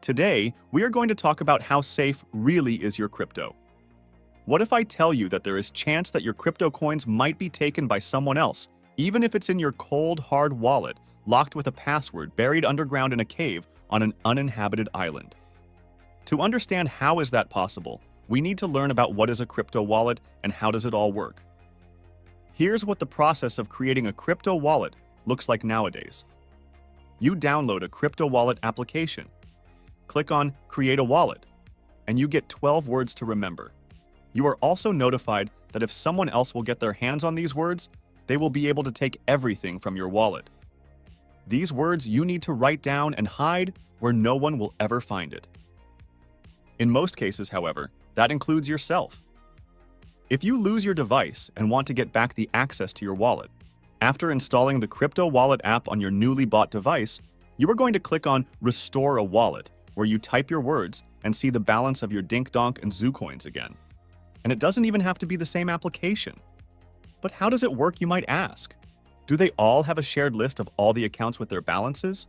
Today, we are going to talk about how safe really is your crypto. What if I tell you that there is chance that your crypto coins might be taken by someone else, even if it's in your cold, hard wallet, locked with a password buried underground in a cave on an uninhabited island? To understand how is that possible, we need to learn about what is a crypto wallet and how does it all work. Here's what the process of creating a crypto wallet looks like nowadays. You download a crypto wallet application. Click on Create a Wallet, and you get 12 words to remember. You are also notified that if someone else will get their hands on these words, they will be able to take everything from your wallet. These words you need to write down and hide where no one will ever find it. In most cases, however, that includes yourself. If you lose your device and want to get back the access to your wallet, after installing the crypto wallet app on your newly bought device, you are going to click on Restore a Wallet, where you type your words and see the balance of your Dink Donk and Zoo coins again. And it doesn't even have to be the same application. But how does it work, you might ask? Do they all have a shared list of all the accounts with their balances?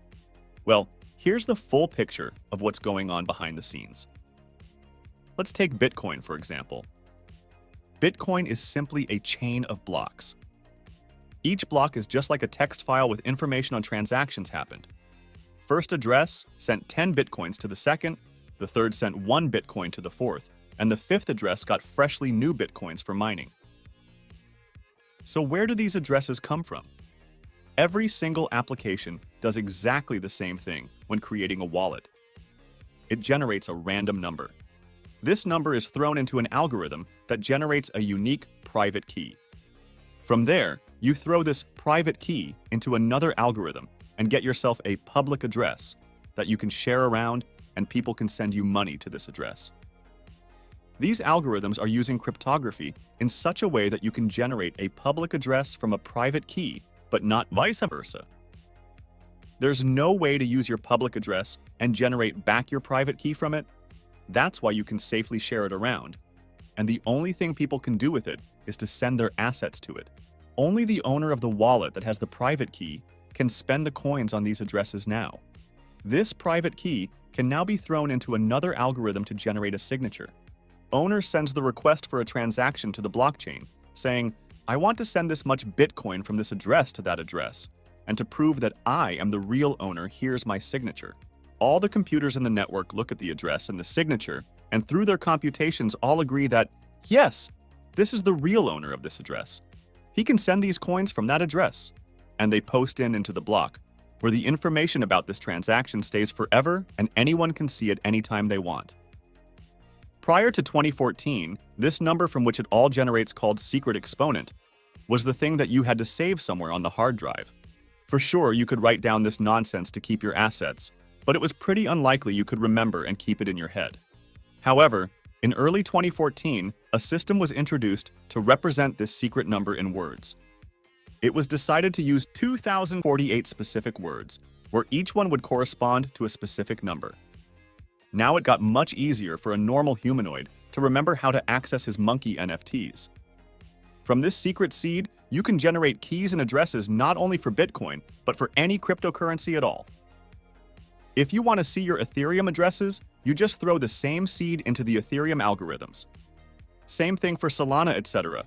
Well, here's the full picture of what's going on behind the scenes. Let's take Bitcoin, for example. Bitcoin is simply a chain of blocks. Each block is just like a text file with information on transactions happened. First address sent 10 Bitcoins to the second, the third sent 1 Bitcoin to the fourth, and the fifth address got freshly new Bitcoins for mining. So where do these addresses come from? Every single application does exactly the same thing when creating a wallet. It generates a random number. This number is thrown into an algorithm that generates a unique private key. From there, you throw this private key into another algorithm and get yourself a public address that you can share around, and people can send you money to this address. These algorithms are using cryptography in such a way that you can generate a public address from a private key, but not vice versa. There's no way to use your public address and generate back your private key from it. That's why you can safely share it around. And the only thing people can do with it is to send their assets to it. Only the owner of the wallet that has the private key can spend the coins on these addresses now. This private key can now be thrown into another algorithm to generate a signature. Owner sends the request for a transaction to the blockchain, saying, I want to send this much Bitcoin from this address to that address, and to prove that I am the real owner, here's my signature. All the computers in the network look at the address and the signature, and through their computations all agree that, yes, this is the real owner of this address. He can send these coins from that address. And they post into the block, where the information about this transaction stays forever and anyone can see it anytime they want. Prior to 2014, this number from which it all generates, called secret exponent, was the thing that you had to save somewhere on the hard drive. For sure, you could write down this nonsense to keep your assets, but it was pretty unlikely you could remember and keep it in your head. However, in early 2014, a system was introduced to represent this secret number in words. It was decided to use 2,048 specific words, where each one would correspond to a specific number. Now it got much easier for a normal humanoid to remember how to access his monkey NFTs. From this secret seed, you can generate keys and addresses not only for Bitcoin, but for any cryptocurrency at all. If you want to see your Ethereum addresses, you just throw the same seed into the Ethereum algorithms. Same thing for Solana, etc.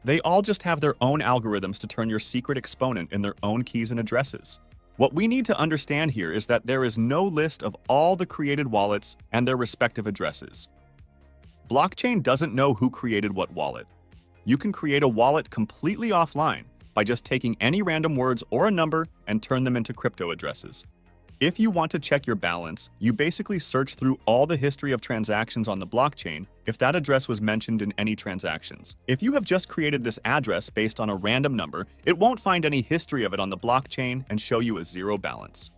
They all just have their own algorithms to turn your secret exponent in their own keys and addresses. What we need to understand here is that there is no list of all the created wallets and their respective addresses. Blockchain doesn't know who created what wallet. You can create a wallet completely offline by just taking any random words or a number and turn them into crypto addresses. If you want to check your balance, you basically search through all the history of transactions on the blockchain if that address was mentioned in any transactions. If you have just created this address based on a random number, it won't find any history of it on the blockchain and show you a zero balance.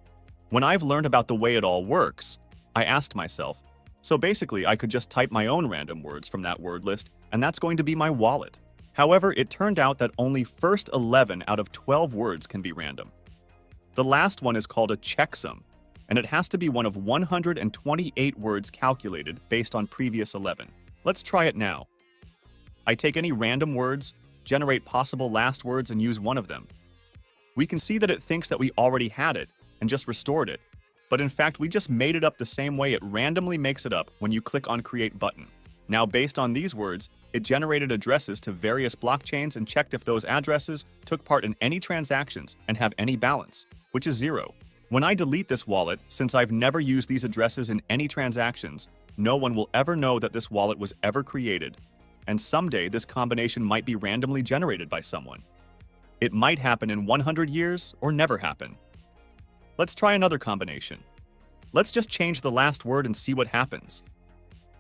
When I've learned about the way it all works, I asked myself, so basically I could just type my own random words from that word list, and that's going to be my wallet. However, it turned out that only first 11 out of 12 words can be random. The last one is called a checksum, and it has to be one of 128 words calculated based on previous 11. Let's try it now. I take any random words, generate possible last words, and use one of them. We can see that it thinks that we already had it and just restored it. but in fact we just made it up the same way it randomly makes it up when you click on Create button. Now, based on these words, it generated addresses to various blockchains and checked if those addresses took part in any transactions and have any balance, which is 0. When I delete this wallet, since I've never used these addresses in any transactions, no one will ever know that this wallet was ever created, and someday this combination might be randomly generated by someone. It might happen in 100 years or never happen. Let's try another combination. Let's just change the last word and see what happens.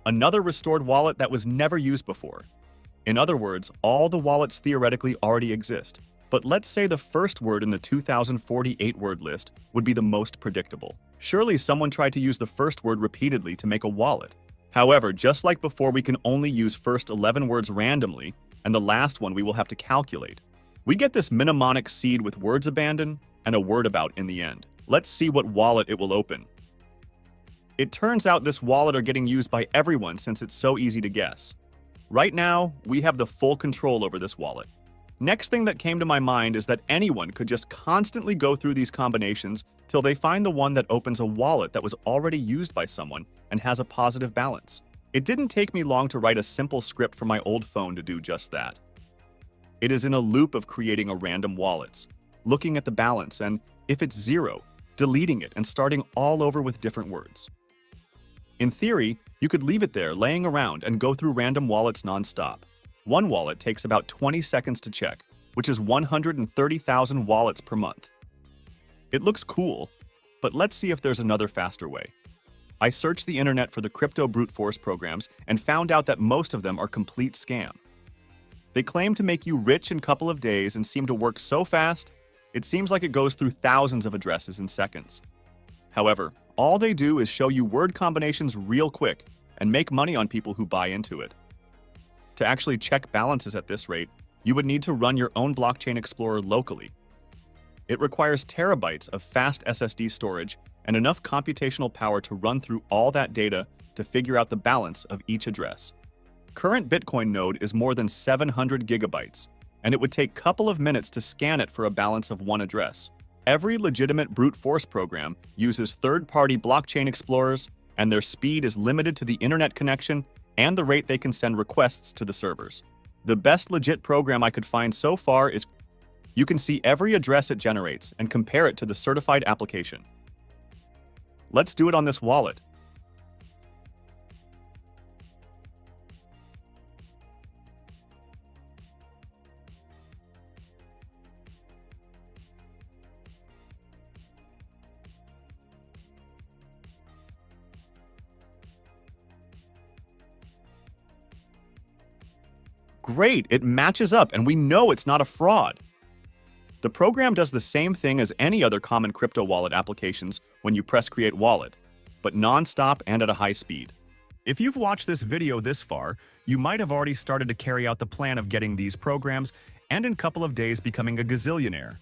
Another restored wallet that was never used before. In other words, all the wallets theoretically already exist, but let's say the first word in the 2048 word list would be the most predictable. Surely someone tried to use the first word repeatedly to make a wallet. However, just like before, we can only use first 11 words randomly, and the last one we will have to calculate. We get this mnemonic seed with words abandoned and a word about in the end. Let's see what wallet it will open. It turns out this wallet are getting used by everyone since it's so easy to guess. Right now, we have the full control over this wallet. Next thing that came to my mind is that anyone could just constantly go through these combinations till they find the one that opens a wallet that was already used by someone and has a positive balance. It didn't take me long to write a simple script for my old phone to do just that. It is in a loop of creating a random wallets, looking at the balance, and if it's 0, deleting it and starting all over with different words. In theory, you could leave it there laying around and go through random wallets non-stop. One wallet takes about 20 seconds to check, which is 130,000 wallets per month. It looks cool, but let's see if there's another faster way. I searched the internet for the crypto brute force programs and found out that most of them are complete scam. They claim to make you rich in a couple of days and seem to work so fast, it seems like it goes through thousands of addresses in seconds. However, all they do is show you word combinations real quick and make money on people who buy into it. To actually check balances at this rate, you would need to run your own blockchain explorer locally. It requires terabytes of fast SSD storage and enough computational power to run through all that data to figure out the balance of each address. Current Bitcoin node is more than 700 gigabytes, and it would take a couple of minutes to scan it for a balance of one address. Every legitimate brute force program uses third-party blockchain explorers, and their speed is limited to the internet connection and the rate they can send requests to the servers. The best legit program I could find so far is you can see every address it generates and compare it to the certified application. Let's do it on this wallet. Great, it matches up and we know it's not a fraud. The program does the same thing as any other common crypto wallet applications when you press Create Wallet, but non-stop and at a high speed. If you've watched this video this far, you might have already started to carry out the plan of getting these programs and in a couple of days becoming a gazillionaire.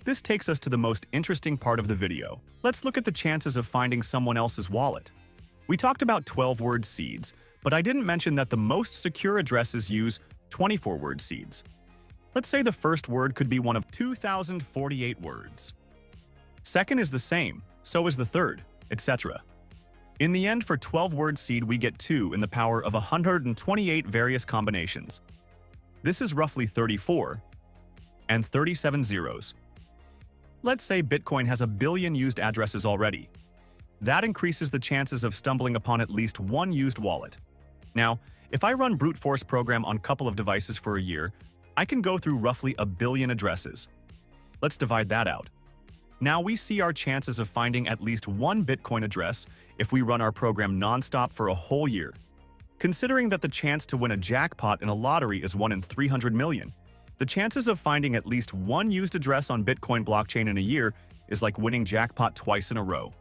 This takes us to the most interesting part of the video. Let's look at the chances of finding someone else's wallet. We talked about 12-word seeds, but I didn't mention that the most secure addresses use 24-word seeds. Let's say the first word could be one of 2,048 words. Second is the same, so is the third, etc. In the end, for 12-word seed, we get 2 in the power of 128 various combinations. This is roughly 34 and 37 zeros. Let's say Bitcoin has 1 billion used addresses already. That increases the chances of stumbling upon at least one used wallet. Now, if I run brute force program on a couple of devices for a year, I can go through roughly 1 billion addresses. Let's divide that out. Now we see our chances of finding at least one Bitcoin address if we run our program non-stop for a whole year. Considering that the chance to win a jackpot in a lottery is 1 in 300 million, the chances of finding at least one used address on Bitcoin blockchain in a year is like winning jackpot twice in a row.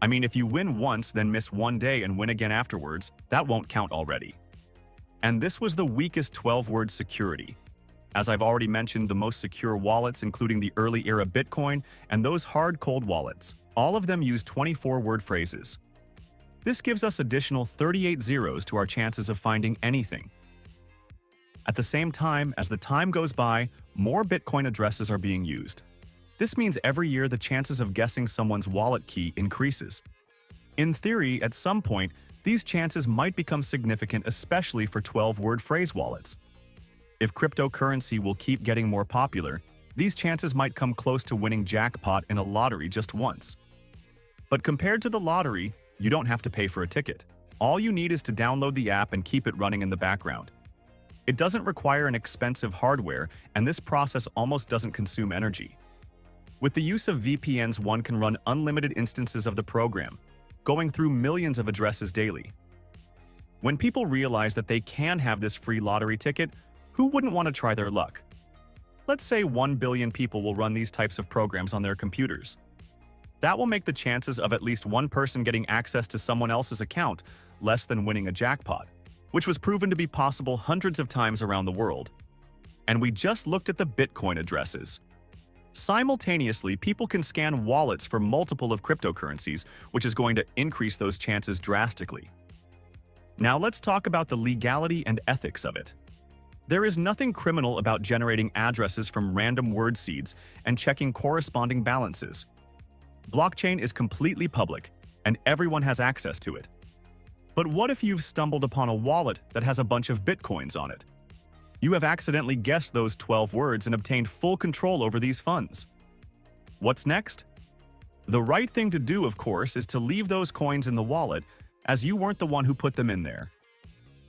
I mean, if you win once, then miss one day and win again afterwards, that won't count already. And this was the weakest 12-word security. As I've already mentioned, the most secure wallets, including the early-era Bitcoin and those hard cold wallets, all of them use 24-word phrases. This gives us additional 38 zeros to our chances of finding anything. At the same time, as the time goes by, more Bitcoin addresses are being used. This means every year the chances of guessing someone's wallet key increases. In theory, at some point, these chances might become significant, especially for 12-word phrase wallets. If cryptocurrency will keep getting more popular, these chances might come close to winning jackpot in a lottery just once. But compared to the lottery, you don't have to pay for a ticket. All you need is to download the app and keep it running in the background. It doesn't require an expensive hardware, and this process almost doesn't consume energy. With the use of VPNs, one can run unlimited instances of the program, going through millions of addresses daily. When people realize that they can have this free lottery ticket, who wouldn't want to try their luck? Let's say 1 billion people will run these types of programs on their computers. That will make the chances of at least one person getting access to someone else's account less than winning a jackpot, which was proven to be possible hundreds of times around the world. And we just looked at the Bitcoin addresses. Simultaneously, people can scan wallets for multiple of cryptocurrencies, which is going to increase those chances drastically. Now let's talk about the legality and ethics of it. There is nothing criminal about generating addresses from random word seeds and checking corresponding balances. Blockchain is completely public, and everyone has access to it. But what if you've stumbled upon a wallet that has a bunch of bitcoins on it? You have accidentally guessed those 12 words and obtained full control over these funds. What's next? The right thing to do, of course, is to leave those coins in the wallet, as you weren't the one who put them in there.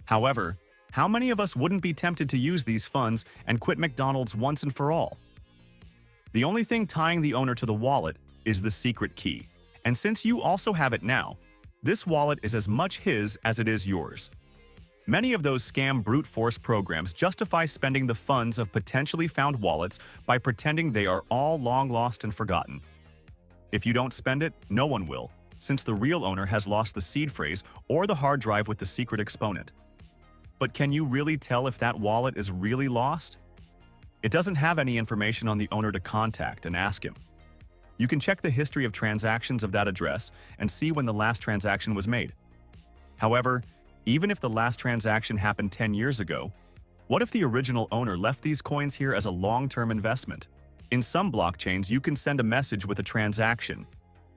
However, how many of us wouldn't be tempted to use these funds and quit McDonald's once and for all? The only thing tying the owner to the wallet is the secret key, and since you also have it now, this wallet is as much his as it is yours. Many of those scam brute force programs justify spending the funds of potentially found wallets by pretending they are all long lost and forgotten. If you don't spend it, no one will, since the real owner has lost the seed phrase or the hard drive with the secret exponent. But can you really tell if that wallet is really lost? It doesn't have any information on the owner to contact and ask him. You can check the history of transactions of that address and see when the last transaction was made. However, even if the last transaction happened 10 years ago, what if the original owner left these coins here as a long-term investment? In some blockchains, you can send a message with a transaction,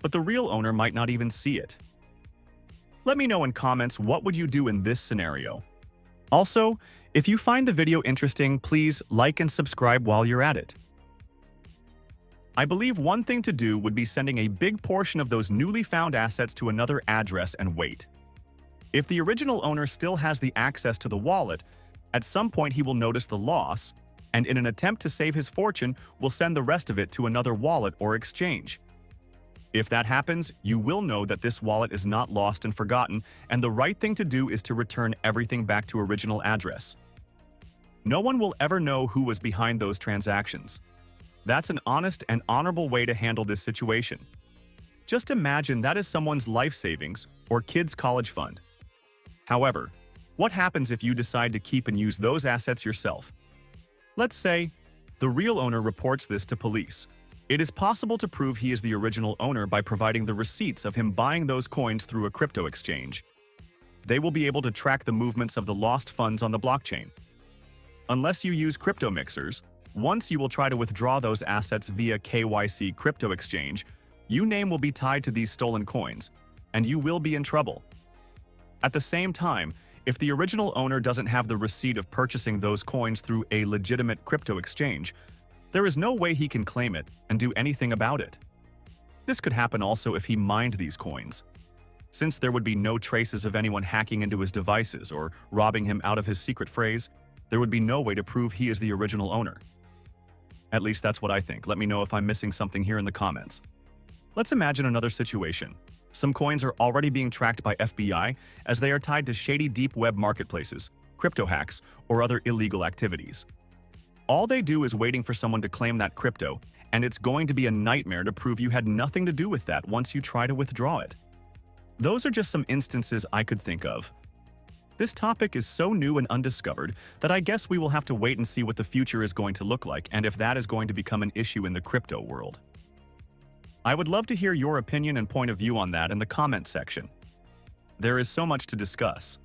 but the real owner might not even see it. Let me know in comments what would you do in this scenario. Also, if you find the video interesting, please like and subscribe while you're at it. I believe one thing to do would be sending a big portion of those newly found assets to another address and wait. If the original owner still has the access to the wallet, at some point he will notice the loss, and in an attempt to save his fortune, will send the rest of it to another wallet or exchange. If that happens, you will know that this wallet is not lost and forgotten, and the right thing to do is to return everything back to original address. No one will ever know who was behind those transactions. That's an honest and honorable way to handle this situation. Just imagine that is someone's life savings or kid's college fund. However, what happens if you decide to keep and use those assets yourself? Let's say the real owner reports this to police. It is possible to prove he is the original owner by providing the receipts of him buying those coins through a crypto exchange. They will be able to track the movements of the lost funds on the blockchain. Unless you use crypto mixers, once you will try to withdraw those assets via KYC crypto exchange, your name will be tied to these stolen coins, and you will be in trouble. At the same time, if the original owner doesn't have the receipt of purchasing those coins through a legitimate crypto exchange, there is no way he can claim it and do anything about it. This could happen also if he mined these coins. Since there would be no traces of anyone hacking into his devices or robbing him out of his secret phrase, there would be no way to prove he is the original owner. At least that's what I think. Let me know if I'm missing something here in the comments. Let's imagine another situation. Some coins are already being tracked by FBI as they are tied to shady deep web marketplaces, crypto hacks, or other illegal activities. All they do is waiting for someone to claim that crypto, and it's going to be a nightmare to prove you had nothing to do with that once you try to withdraw it. Those are just some instances I could think of. This topic is so new and undiscovered that I guess we will have to wait and see what the future is going to look like and if that is going to become an issue in the crypto world. I would love to hear your opinion and point of view on that in the comment section. There is so much to discuss.